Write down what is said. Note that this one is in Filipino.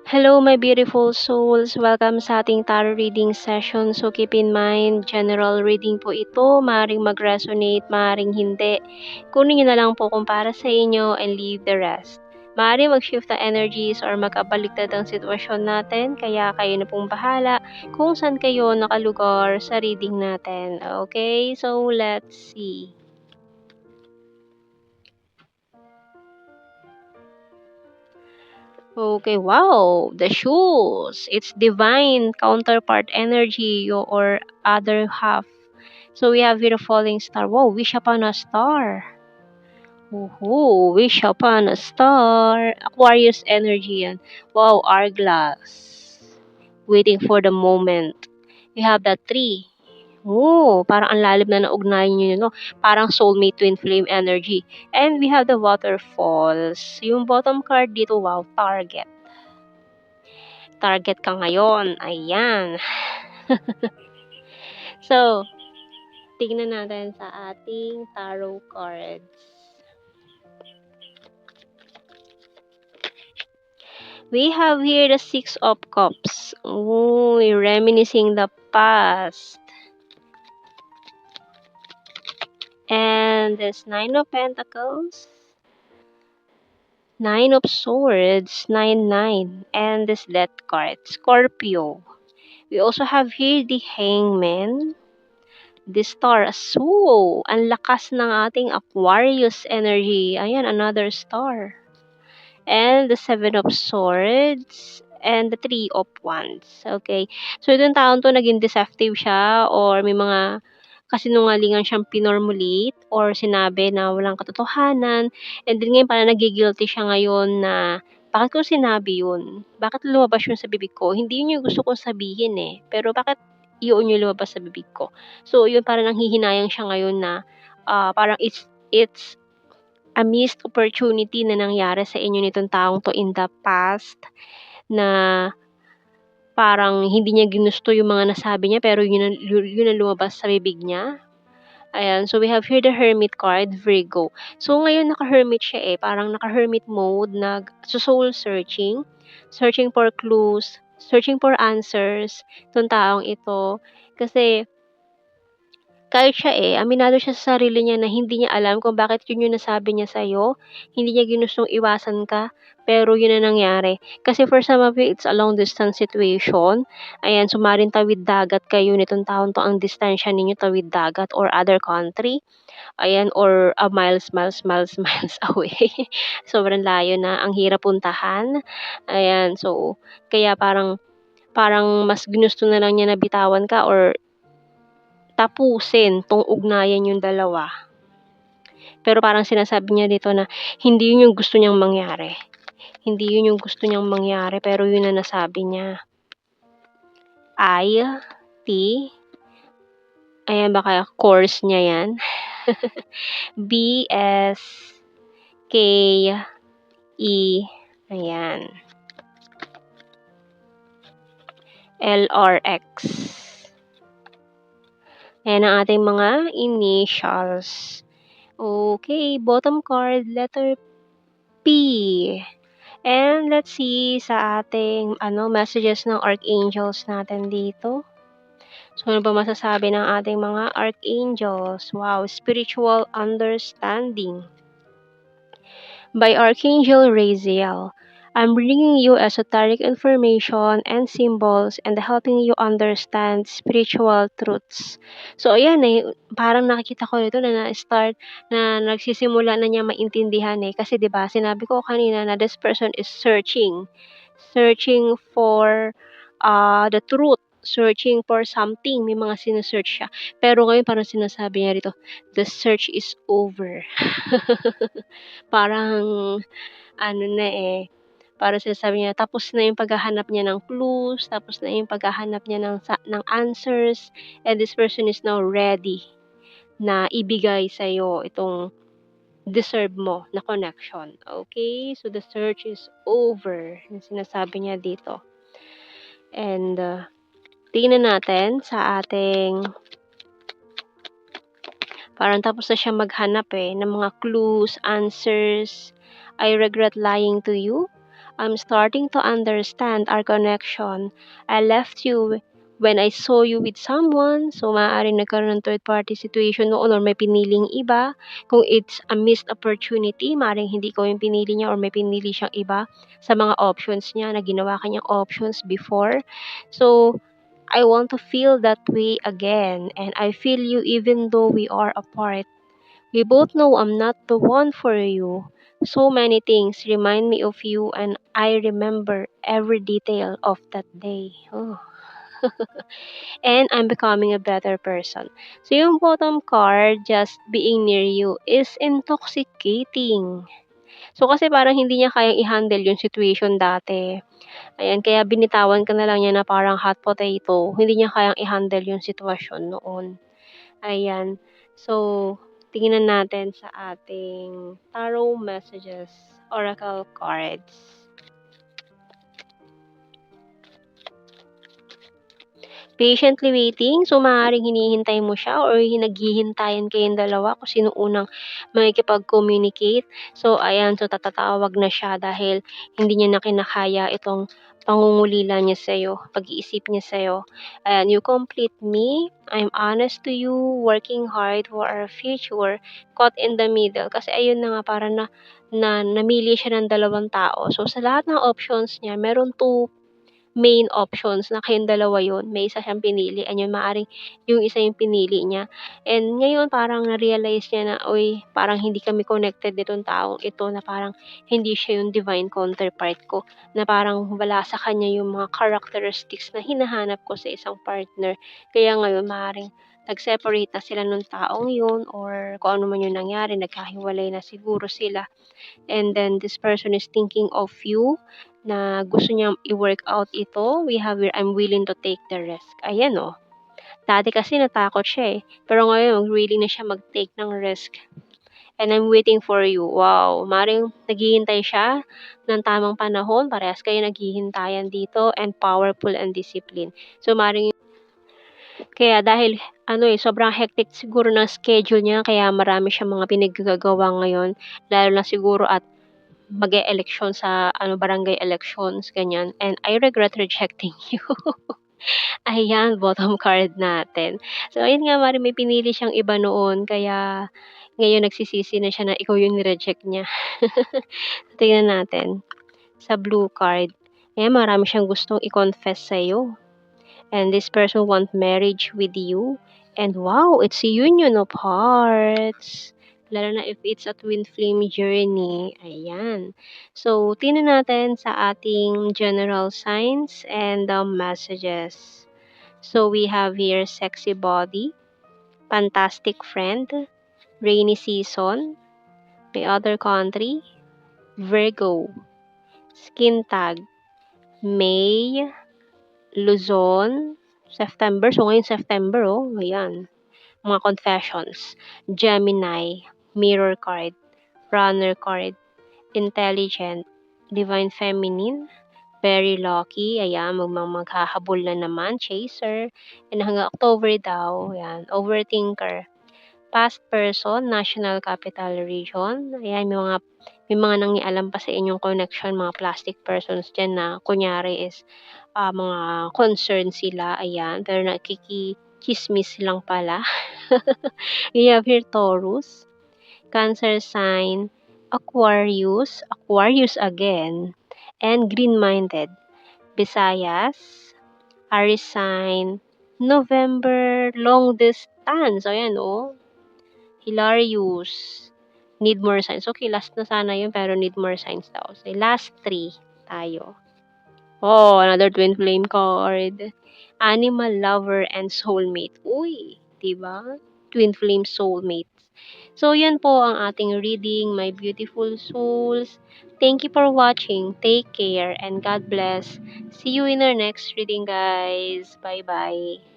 Hello, my beautiful souls. Welcome sa ating tarot reading session. So, keep in mind, general reading po ito. Maring mag-resonate, maring hindi. Kunin nyo na lang po kung para sa inyo and leave the rest. Maaaring mag-shift ang energies or magkabaliktad ang sitwasyon natin, kaya kayo na pong bahala kung saan kayo nakalugar sa reading natin. Okay? So, let's see. Okay, wow, the shoes. It's divine counterpart energy or other half. So we have here the falling star. Wow, wish upon a star. Woohoo, wish upon a star. Aquarius energy yan. Wow, hourglass. Waiting for the moment. We have that tree. Oh, parang ang lalim na naugnayan nyo, no? Parang soulmate twin flame energy. And we have the waterfalls. Yung bottom card dito, wow, target. Target ka ngayon. Ayan. So, tignan natin sa ating tarot cards. We have here the Six of Cups. Ooh, reminiscing the past. And this Nine of Pentacles. Nine of Swords. 9-9. And this Death card. Scorpio. We also have here the Hangman. The star. So, ang lakas ng ating Aquarius energy. Ayan, another star. And the Seven of Swords. And the Three of Wands. Okay. So, itong taon to, naging deceptive siya or may mga kasinungalingan siyang pinormulate or sinabi na walang katotohanan. And then ngayon, parang nagigilty siya ngayon na bakit ko sinabi yun? Bakit lumabas yun sa bibig ko? Hindi yun yung gusto kong sabihin eh. Pero bakit yun yung lumabas sa bibig ko? So, yun parang nanghihinayang siya ngayon na parang it's a missed opportunity na nangyari sa inyo nitong taong to in the past na parang hindi niya ginusto yung mga nasabi niya pero yun ang lumabas sa bibig niya. Ayan, so we have here the Hermit card, Virgo. So ngayon naka-hermit siya eh, parang naka-hermit mode, soul searching, searching for clues, searching for answers, itong taong ito. Kasi kahit siya eh, aminado siya sa sarili niya na hindi niya alam kung bakit yun yung nasabi niya sa'yo. Hindi niya ginustong iwasan ka, pero yun na nangyari. Kasi for some of you, it's a long distance situation. Ayan, sumarin tawid dagat kayo nitong taon to ang distansya ninyo tawid dagat or other country. Ayan, or miles away. Sobrang layo na, ang hirap puntahan. Ayan, so, kaya parang mas ginusto na lang niya na bitawan ka or tapusin 'tong ugnayan yung dalawa. Pero parang sinasabi niya dito na hindi yun yung gusto niyang mangyari. Hindi yun yung gusto niyang mangyari pero yun na nasabi niya. T, ayan baka course niya yan. B, S, K, E, ayan. L, R, X. Ayan ang ating mga initials. Okay, bottom card, letter P. And let's see sa ating messages ng archangels natin dito. So, ano ba masasabi ng ating mga archangels? Wow, spiritual understanding. By Archangel Raziel, I'm bringing you esoteric information and symbols and helping you understand spiritual truths. So, ayan eh, parang nakikita ko nito na na-start na nagsisimula na niya maintindihan eh. Kasi 'di ba sinabi ko kanina na this person is searching for the truth, searching for something, may mga sinesearch siya. Pero ngayon parang sinasabi niya rito, the search is over. Parang ano na eh, parang sinasabi niya tapos na yung paghahanap niya ng clues, tapos na yung paghahanap niya ng answers, and this person is now ready na ibigay sa'yo itong deserve mo na connection. Okay? So, the search is over. Yung sinasabi niya dito. And, tingnan natin sa ating parang tapos na siya maghanap eh ng mga clues, answers. I regret lying to you. I'm starting to understand our connection. I left you when I saw you with someone. So, maaaring nagkaroon ng third party situation noon or may piniling iba. Kung it's a missed opportunity, maaaring hindi ko yung pinili niya or may pinili siyang iba sa mga options niya na ginawa kanyang options before. So, I want to feel that way again. And I feel you even though we are apart. We both know I'm not the one for you. So many things remind me of you, and I remember every detail of that day. Oh. And I'm becoming a better person. So yung bottom card, just being near you, is intoxicating. So kasi parang hindi niya kayang i-handle yung situation dati. Ayan, kaya binitawan ka na lang niya na parang hot potato. Hindi niya kayang i-handle yung sitwasyon noon. Ayan. So, tingnan natin sa ating tarot messages, oracle cards. Patiently waiting, so maaaring hinihintay mo siya or naghihintayan kayong dalawa kung sino unang makikipag-communicate. So, ayan, so tatatawag na siya dahil hindi niya na kinakaya itong pangungulila niya sa'yo, pag-iisip niya sa'yo. Ayan, you complete me, I'm honest to you, working hard for our future, caught in the middle. Kasi ayun na nga, para namili siya ng dalawang tao. So, sa lahat ng options niya, meron two main options na kayong dalawa yun, may isa siyang pinili and yun maaaring yung isa yung pinili niya. And ngayon parang na-realize niya na, "Uy, parang hindi kami connected nitong taong ito na parang hindi siya yung divine counterpart ko, na parang wala sa kanya yung mga characteristics na hinahanap ko sa isang partner." Kaya ngayon maaaring nag-separate na sila nung taong yun or kung ano man yung nangyari, nagkahiwalay na siguro sila. And then this person is thinking of you na gusto niyang i-work out ito. We have here, I'm willing to take the risk. Ayan oh. Dati kasi natakot siya eh. Pero ngayon, willing na siya mag-take ng risk. And I'm waiting for you. Wow. Maring naghihintay siya ng tamang panahon. Parehas kayo naghihintayan dito. And powerful and discipline. So, maring kaya dahil ano eh, sobrang hectic siguro ng schedule niya. Kaya marami siyang mga pinaggagawa ngayon. Lalo na siguro at mag-e-eleksyon sa ano, barangay elections, ganyan. And I regret rejecting you. Ayan, bottom card natin. So, ayun nga, Mari, may pinili siyang iba noon, kaya ngayon nagsisisi na siya na ikaw yung ni-reject niya. Tingnan natin. Sa blue card, ayan, marami siyang gustong i-confess sa'yo. And this person want marriage with you. And wow, it's a union of hearts. Lalo na if it's a twin flame journey. Ayan. So, tingnan natin sa ating general signs and the messages. So, we have here sexy body, fantastic friend, rainy season, the other country, Virgo, skin tag, May, Luzon, September. So, ngayon September, oh. Ayan. Mga confessions. Gemini, mirror card, runner card, intelligent, divine feminine, very lucky. Ayan, maghahabol na naman, chaser. And hanggang October daw. Ayan, overthinker. Past person, national capital region. Ayan, may mga nangialam pa sa inyong connection, mga plastic persons dyan na kunyari is mga concerned sila, ayan, pero nakikichismis lang pala. We have here Taurus, Cancer sign, Aquarius again, and green-minded, Visayas, Aries sign, November, long distance, ayan oh, Hilarious, need more signs. Okay, last na sana yun, pero need more signs daw. So, last 3 tayo. Oh, another twin flame card. Animal lover and soulmate. Uy, 'di ba? Twin flame soulmates. So, yan po ang ating reading, my beautiful souls. Thank you for watching. Take care and God bless. See you in our next reading, guys. Bye-bye.